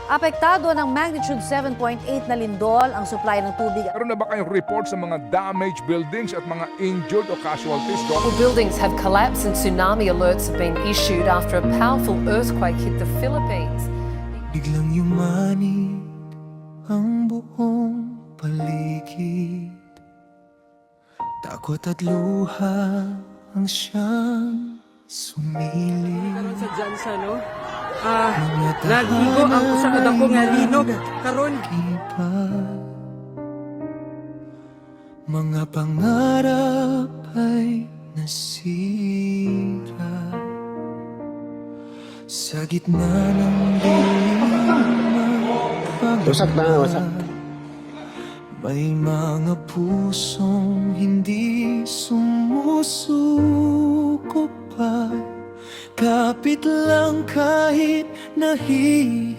Apektado ng magnitude 7.8 na lindol ang supply ng tubig. Meron na ba kayong report sa mga damaged buildings at mga injured o casualties, Doc? Well, buildings have collapsed and tsunami alerts have been issued after a powerful earthquake hit the Philippines. Biglang yumanit ang buong paligid. Takot at luha ang siyang sumilip. Karon sa Jansa, no? Nagigo ang usa ka dako nga linog karon. Mga pangarap ay nasira sa gitna ng Wasak na, wasak. May mga pusong hindi sumusuko pa. Kapit lang kahit nahihirapan.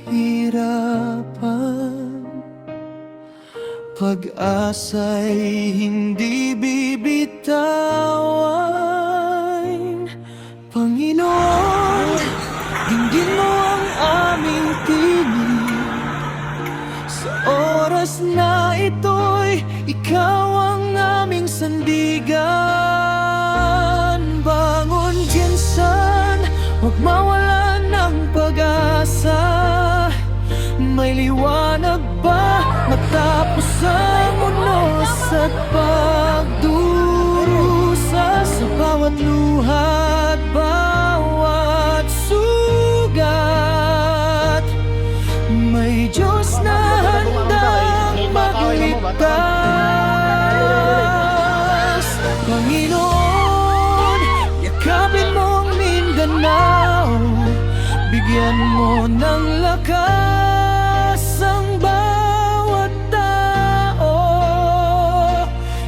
Pag-asa'y hindi bibitawan. Panginoon, dinggin mo ang aming tinig. Sa oras na ito'y ikaw ang aming sandigan. Bangon, Jensan, huwag mawalan ng pag-asa. May liwanag ba matapos ang unos at pagdurusa? Sa bawat luha at bawat sugat, may Diyos na handang magligtas. Panginoon, yakapin mo ang Mindanao. Bigyan mo ng lakas ang bawat tao.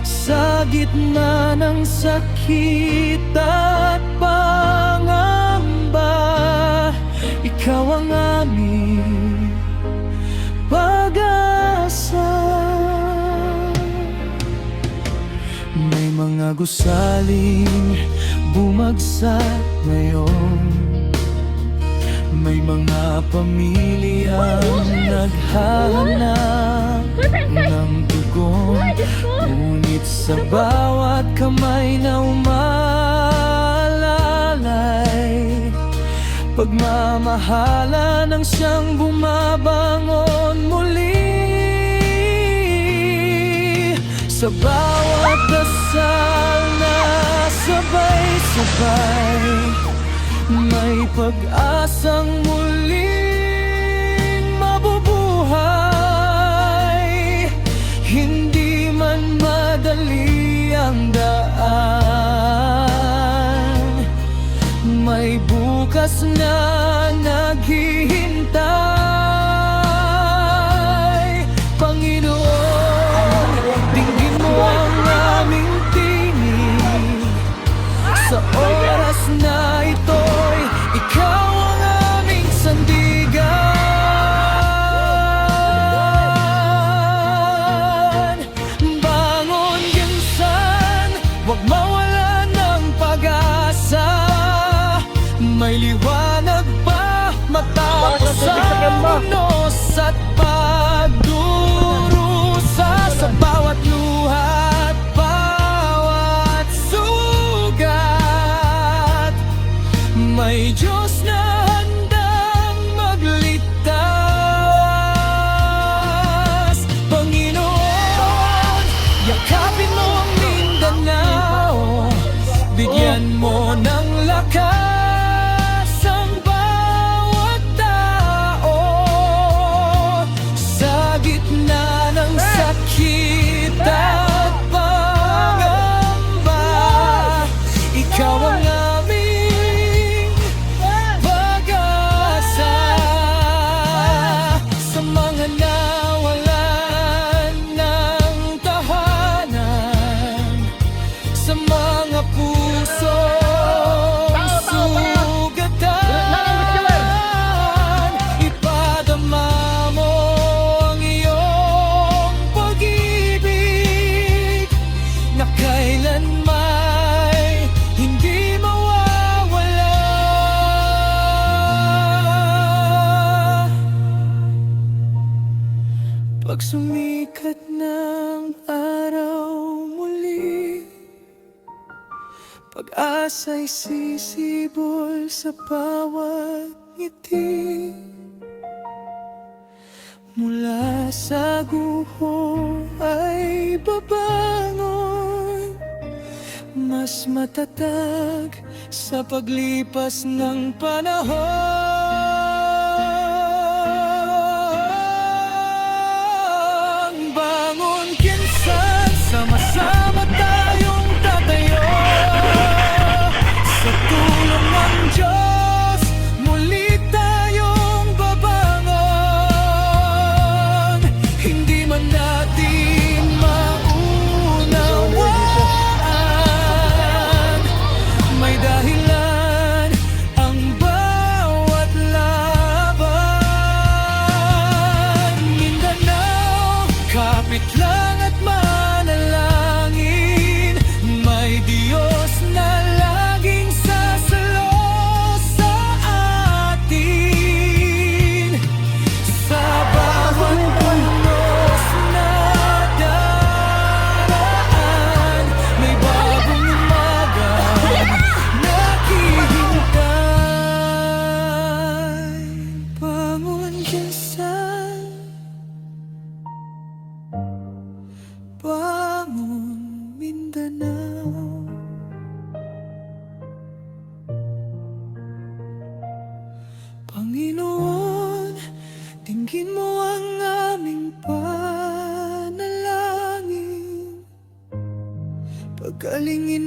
Sa gitna ng sakit at pangamba, ikaw ang aming pag-asa. May mga gusaling bumagsak ngayon. May mga pamilyang naghahanap ng tugon. Ngunit sa bawat kamay na umalalay, pagmamahala ng siyang bumabangon muli. Sa bawat dasal na sabay-sabay, may pag-asang muling mabubuhay. Hindi man madali ang daan, may bukas na naghihintay. Panginoon, dinggin mo ang aming tinig. Sa oras na ito'y ikaw ang aming sandigan. Bangon, Jensan, huwag mawalan ng pag-asa. May liwanag Pag sumikat ng araw muli, pag-asa'y sisibol sa bawat ngiti. Mula sa guho ay babangon, mas matatag sa paglipas ng panahon. Bangon kinsan, sama-sama tayong tatayo. Sa tulong ng Diyos, muli tayong babangon. Hindi man natin maunawaan, may dahilan ang bawat laban. Mindanao, kapit lang at manalangin, may Diyos na laging sasalo sa atin. Sa bawat punos na daraan, may bagong umaga naghihintay. Bangon kinsan, bangon Mindanao. Panginoon, dinggin mo ang aming panalangin, pagalingin